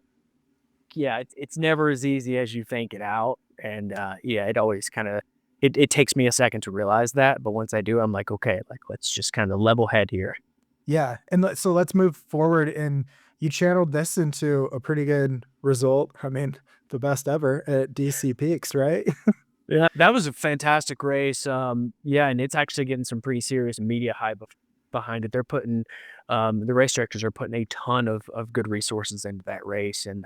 yeah, it's never as easy as you think it out, and, yeah, it always kinda it takes me a second to realize that, but once I do, I'm like, "Okay, like, let's just kinda level head here." Yeah, and so let's move forward, and you channeled this into a pretty good result. I mean, the best ever at DC Peaks, right? Yeah, that was a fantastic race, yeah, and it's actually getting some pretty serious media hype behind it. They're putting, the race directors are putting a ton of good resources into that race, and,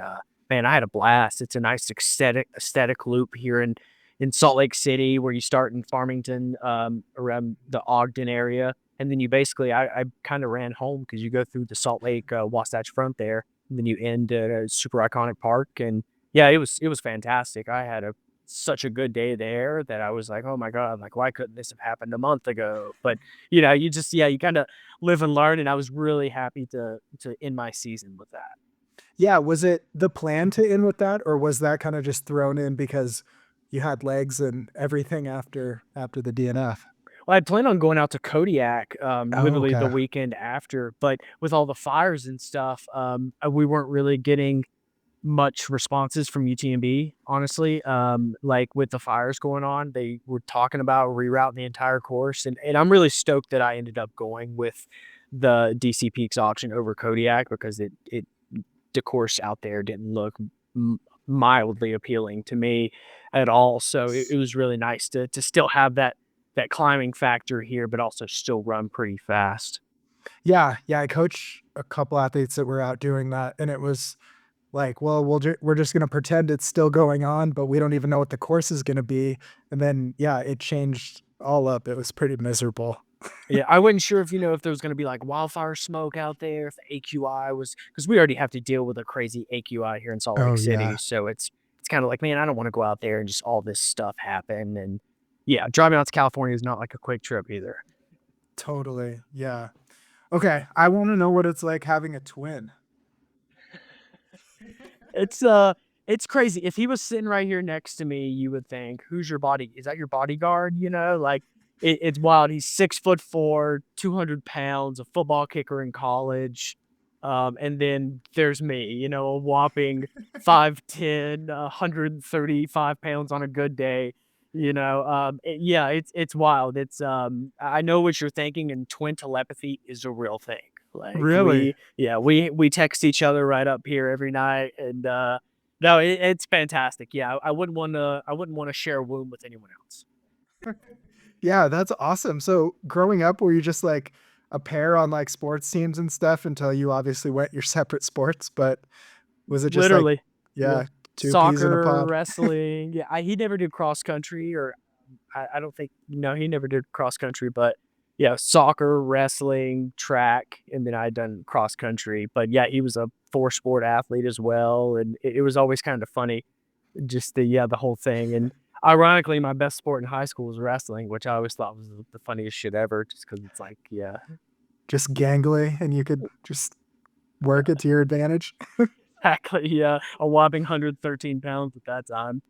man, I had a blast. It's a nice aesthetic loop here in Salt Lake City where you start in Farmington, around the Ogden area, and then you basically I kinda ran home because you go through the Salt Lake, Wasatch Front there, and then you end at a super iconic park, and yeah, it was fantastic. I had such a good day there that I was like, "Oh my god, like, why couldn't this have happened a month ago?" But, you just yeah, you kinda live and learn, and I was really happy to end my season with that. Yeah, was it the plan to end with that, or was that kinda just thrown in because you had legs and everything after the DNF? Well, I'd planned on going out to Kodiak, Oh, literally okay. the weekend after, but with all the fires and stuff, we weren't really getting much responses from UTMB, honestly. Like with the fires going on, they were talking about rerouting the entire course, and I'm really stoked that I ended up going with the DC Peaks auction over Kodiak because it the course out there didn't look m- mildly appealing to me at all. So it was really nice to still have that climbing factor here, but also still run pretty fast. Yeah, yeah, I coach a couple athletes that were out doing that, and it was like, well, we're just gonna pretend it's still going on, but we don't even know what the course is gonna be, and then, yeah, it changed all up. It was pretty miserable. Yeah, I wasn't sure if, if there was gonna be, like, wildfire smoke out there, if the AQI was, because we already have to deal with a crazy AQI here in Salt Lake Oh City, yeah, so it's kinda like, man, I don't wanna go out there and just all this stuff happen, and yeah, driving out to California is not like a quick trip either. totally. Yeah. Okay, I want to know what it's like having a twin. It's, uh it's crazy. If he was sitting right here next to me, you would think, "Who's your body is that your bodyguard?" Like, it's wild. He's 6'4", 200 pounds, a football kicker in college, and then there's me, a whopping 5'10", 135 pounds on a good day, yeah, it's wild. I know what you're thinking, and twin telepathy is a real thing. Like, Really? we text each other right up here every night, and, no, it's fantastic. Yeah, I wouldn't wanna share a room with anyone else. Yeah, that's awesome. So growing up, were you just like a pair on like sports teams and stuff until you obviously went your separate sports? But was it just like, Literally. Yeah. yeah, two peas in a Soccer, pod? wrestling, yeah, he never did cross country, or I don't think, no, he never did cross country, but, yeah, soccer, wrestling, track, and then I had done cross country, but, yeah, he was a 4-sport athlete as well, and it was always kinda funny, just the whole thing, and ironically, my best sport in high school was wrestling, which I always thought was the funniest shit ever, just because it's like, yeah. Just gangly and you could just work it to your advantage? Exactly, yeah, a whopping 113 pounds at that time.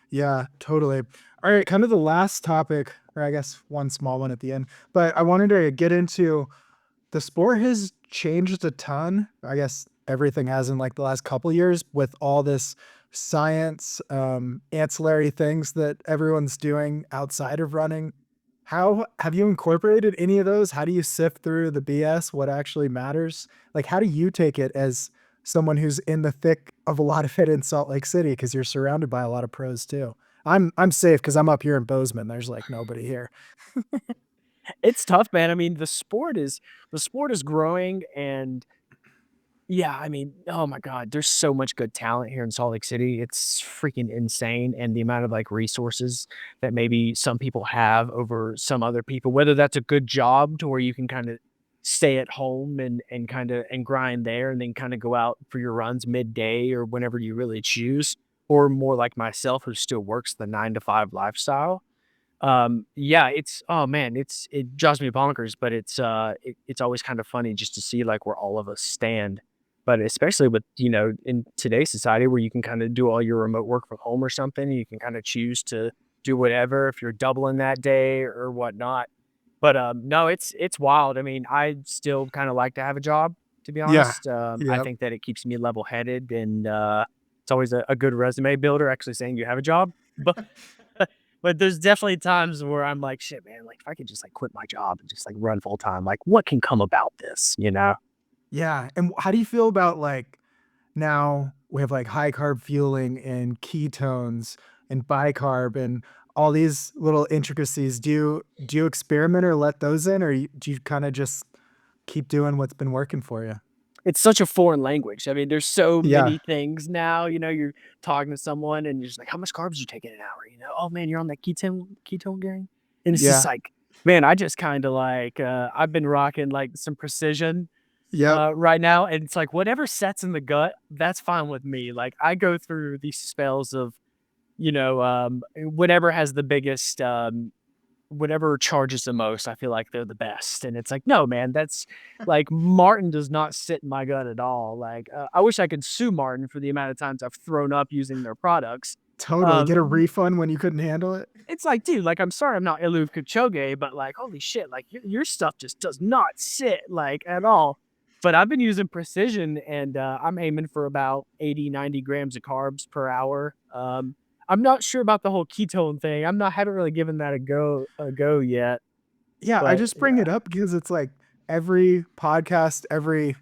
Yeah, totally. All right, kind of the last topic, or I guess one small one at the end, but I wanted to get into the sport has changed a ton. I guess everything has in like the last couple years with all this science, ancillary things that everyone's doing outside of running. How have you incorporated any of those? How do you sift through the BS? What actually matters? Like, how do you take it as someone who's in the thick of a lot of it in Salt Lake City? Because you're surrounded by a lot of pros too. I'm safe because I'm up here in Bozeman. There's like nobody here. It's tough, man. I mean, the sport is growing, and yeah, I mean, oh my god, there's so much good talent here in Salt Lake City. It's freaking insane, and the amount of, like, resources that maybe some people have over some other people, whether that's a good job to where you can kinda stay at home and kinda and grind there, and then kinda go out for your runs midday or whenever you really choose, or more like myself who still works the 9 to 5 lifestyle. Yeah, it's oh man, it drives me bonkers, but it's always kind of funny just to see like where all of us stand. But especially with, in today's society where you can kind of do all your remote work from home or something, you can kind of choose to do whatever if you're doubling that day or whatnot. But no, it's wild. I mean, I still kind of like to have a job, to be Yeah. honest. I Yep. think that it keeps me level headed, and it's always a good resume builder actually saying you have a job. But but there's definitely times where I'm like, "Shit, man, like, if I could just, like, quit my job and just, like, run full time, like, what can come about this?" You know? Yeah. And how do you feel about like now we have like high carb fueling and ketones and bicarb and all these little intricacies. Do you experiment or let those in, or do you kind of just keep doing what's been working for you? It's such a foreign language. I mean, there's so Yeah. many things now, you're talking to someone and you're just like, "How much carbs you take in an hour?" "Oh, man, you're on that ketone gang?" And it's just Yeah. like, man, I just kinda like, I've been rocking, like, some precision, Yep. right now, and it's like whatever sets in the gut, that's fine with me. Like, I go through these spells of, whatever has the biggest, whatever charges the most, I feel like they're the best. And it's like, no, man, that's like Martin does not sit in my gut at all. Like, I wish I could sue Martin for the amount of times I've thrown up using their products. Totally. Get a Um, refund when you couldn't handle it. it's like, dude, like, I'm sorry I'm not Eliud Kipchoge, but like, holy shit, like your stuff just does not sit like at all. But I've been using precision, and I'm aiming for about 80, 90 grams of carbs per hour. I'm not sure about the whole ketone thing. Haven't really given that a go yet. Yeah, I But just bring yeah, it up because it's like every podcast, every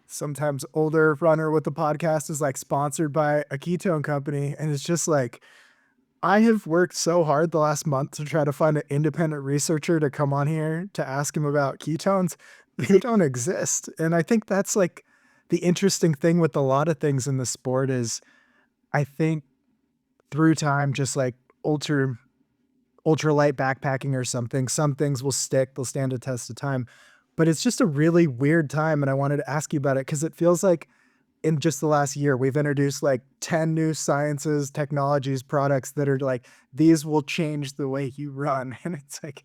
sometimes older runner with the podcast is like sponsored by a ketone company. And it's just like, I have worked so hard the last month to try to find an independent researcher to come on here to ask him about ketones. They don't exist. And I think that's like the interesting thing with a lot of things in the sport is I think through time, just like ultra ultralight backpacking or something. Some things will stick, they'll stand the test of time. But it's just a really weird time. And I wanted to ask you about it because it feels like in just the last year, we've introduced like 10 new sciences, technologies, products that are like, these will change the way you run. And it's like,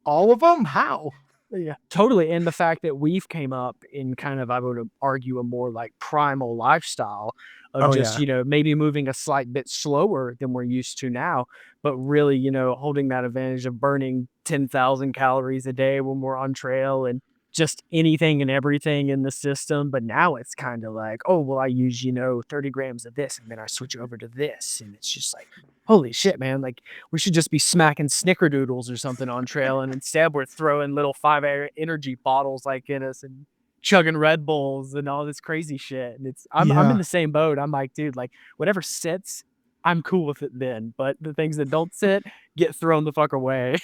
all of them? How? Yeah, totally. And the fact that we've came up in kind of, I would argue, a more like primal lifestyle of Oh, just, yeah. maybe moving a slight bit slower than we're used to now, but really, holding that advantage of burning 10,000 calories a day when we're on trail and just anything and everything in the system. But now it's kind of like, oh, well, I use, 30 grams of this and then I switch over to this. And it's just like, holy shit, man. Like, we should just be smacking snickerdoodles or something on trail, and instead we're throwing little 5 energy bottles like in us and chugging Red Bulls and all this crazy shit. And I'm in Yeah. the same boat. I'm like, dude, like whatever sits, I'm cool with it then. But the things that don't sit get thrown the fuck away.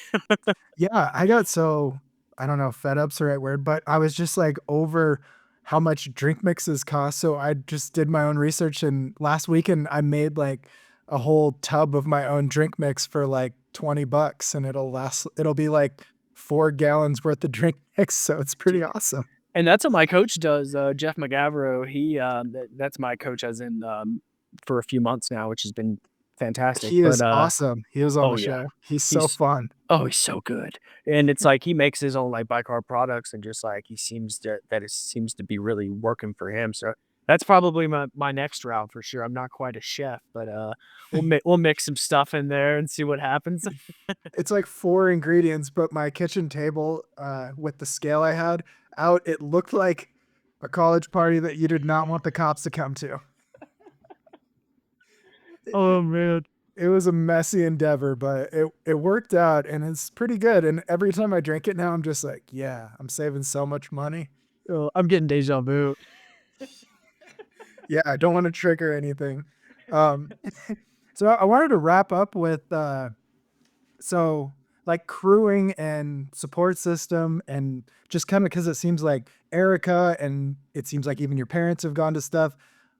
Yeah, I got so I don't know if fed up's the right word, but I was just like over how much drink mixes cost. So I just did my own research and last weekend I made like a whole tub of my own drink mix for like $20 and it'll be like 4 gallons worth of drink mix. So it's pretty awesome. And that's what my coach does, Jeff McGavro. That's my coach as in for a few months now, which has been fantastic. He But is awesome. He was on oh the yeah, show. He's so he's fun. oh, he's so good. And it's like he makes his own like bicarb products and just like he seems to that it seems to be really working for him. So that's probably my next route for sure. I'm not quite a chef, but we'll mix some stuff in there and see what happens. It's like 4 ingredients, but my kitchen table, with the scale I had out, it looked like a college party that you did not want the cops to come to. Oh man. It was a messy endeavor, but it worked out and it's pretty good. And every time I drink it now, I'm just like, yeah, I'm saving so much money. Oh, I'm getting deja vu. Yeah, I don't want to trigger anything. Um, so I wanted to wrap up with so like crewing and support system and just kind of because it seems like Erica and it seems like even your parents have gone to stuff,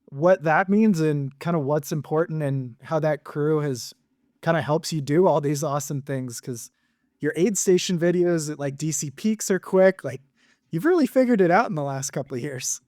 what that means and kind of what's important and how that crew has kind of helps you do all these awesome things because your aid station videos at like DC Peaks are quick. Like you've really figured it out in the last couple of years.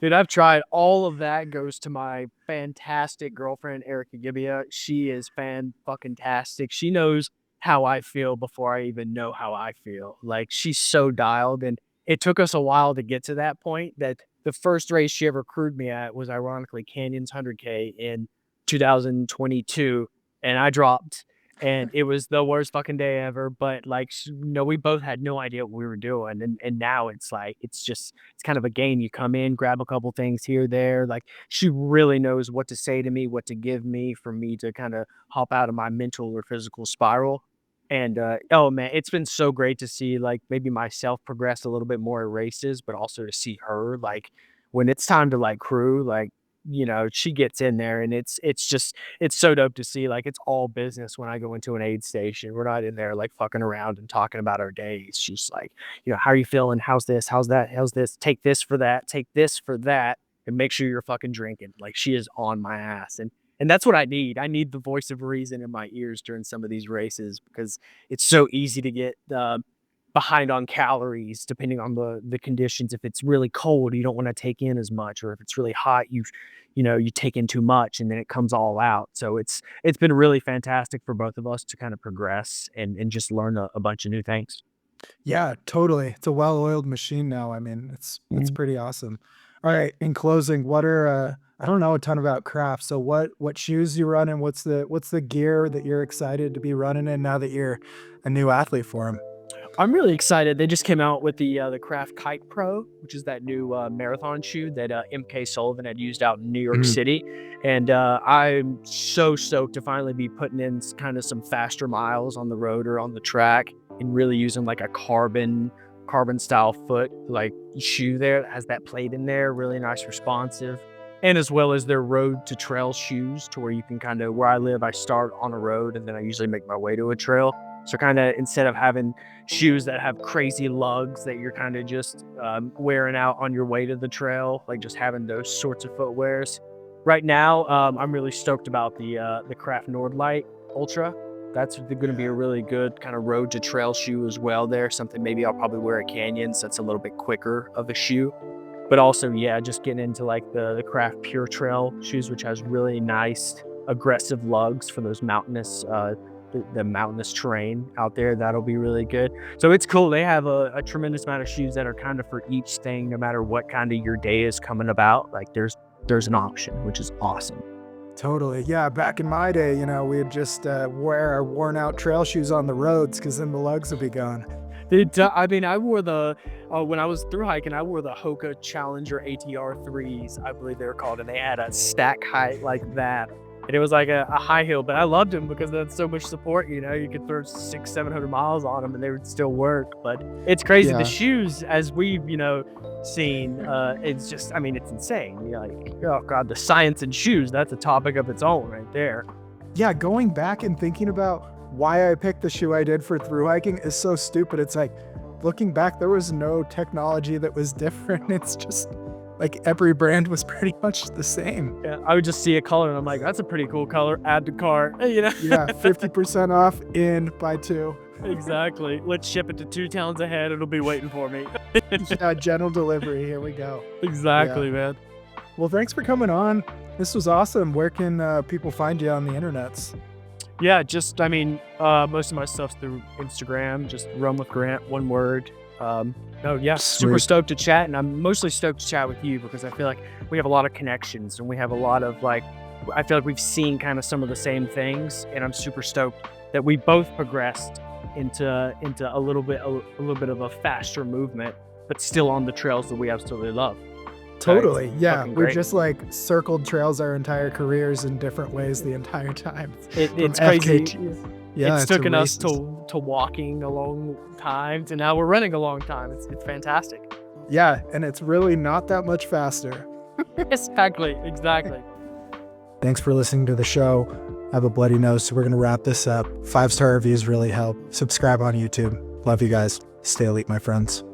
Dude, I've tried. All of that goes to my fantastic girlfriend, Erica Gibbia. She is fan-fucking-tastic. She knows how I feel before I even know how I feel. Like, she's so dialed, and it took us a while to get to that point that the first race she ever crewed me at was ironically Canyon's 100K in 2022, and I dropped and it was the worst fucking day ever. But like, we both had no idea what we were doing, and now it's like it's kind of a game. You come in, grab a couple things here, there. Like she really knows what to say to me, what to give me for me to kind of hop out of my mental or physical spiral. And oh man, it's been so great to see like maybe myself progress a little bit more at races, but also to see her like when it's time to like crew, like she gets in there and it's so dope to see. Like it's all business when I go into an aid station. We're not in there like fucking around and talking about our days. She's like, how are you feeling? How's this? How's that? How's this? Take this for that. Take this for that. And make sure you're fucking drinking. Like she is on my ass. And that's what I need. I need the voice of reason in my ears during some of these races because it's so easy to get behind on calories depending on the conditions. If it's really cold, you don't want to take in as much, or if it's really hot, you take in too much and then it comes all out. So it's been really fantastic for both of us to kind of progress and just learn a bunch of new things. Yeah, totally. It's a well-oiled machine now. I mean, it's Mhm. pretty awesome. All right, in closing, what are I don't know a ton about craft. So what shoes you run and what's the gear that you're excited to be running in now that you're a new athlete for them? I'm really excited. They just came out with the Craft Kite Pro, which is that new marathon shoe that MK Sullivan had used out in New York Mhm. City, and I'm so stoked to finally be putting in kind of some faster miles on the road or on the track, and really using like a carbon style foot like shoe there that has that plate in there, really nice, responsive, and as well as their road to trail shoes, to where you can kind of where I live, I start on a road and then I usually make my way to a trail. So kind of instead of having shoes that have crazy lugs that you're kind of just wearing out on your way to the trail, like just having those sorts of footwears. Right now, I'm really stoked about the Craft Nordlight Ultra. That's going to be a really good kind of road to trail shoe as well there. Something maybe I'll probably wear at Canyons. That's a little bit quicker of a shoe. But also, yeah, just getting into like the Craft Pure Trail shoes, which has really nice aggressive lugs for those mountainous, the mountainous terrain out there. That'll be really good. So it's cool. They have a tremendous amount of shoes that are kind of for each thing, no matter what kind of your day is coming about. Like there's an option, which is awesome. Totally. Yeah. Back in my day, you know, we'd just wear our worn out trail shoes on the roads because then the lugs would be gone. I mean, I wore when I was through hiking, I wore the Hoka Challenger ATR 3s, I believe they were called, and they had a stack height like that. And it was like a high heel, but I loved them because that's so much support, you know, you could throw 600-700 miles on them and they would still work. But it's crazy. Yeah. The shoes, as we've, you know, seen, it's just, I mean, it's insane. You're like, oh God, the science in shoes, that's a topic of its own right there. Yeah, going back and thinking about why I picked the shoe I did for thru hiking is so stupid. It's like, looking back, there was no technology that was different. It's just like every brand was pretty much the same. Yeah, I would just see a color and I'm like, that's a pretty cool color, add to cart, you know? Yeah, 50% off, in, buy two. Exactly. Let's ship it to 2 towns ahead. It'll be waiting for me. Yeah, general delivery. Here we go. Exactly, man. Well, thanks for coming on. This was awesome. Where can people find you on the internets? Yeah, just, I mean, most of my stuff's through Instagram, just Run with Grant, one word. Super stoked to chat, and I'm mostly stoked to chat with you because I feel like we have a lot of connections and we have a lot of I feel like we've seen kind of some of the same things, and I'm super stoked that we both progressed into a little bit of a faster movement, but still on the trails that we absolutely love. Totally. Right? Yeah. We've just like circled trails our entire careers in different ways the entire time. It's crazy. Yeah, it's taken us to walking a long time to now we're running a long time. It's fantastic. Yeah. And it's really not that much faster. Exactly. Thanks for listening to the show. I have a bloody nose, so we're going to wrap this up. 5-star reviews really help. Subscribe on YouTube. Love you guys. Stay elite, my friends.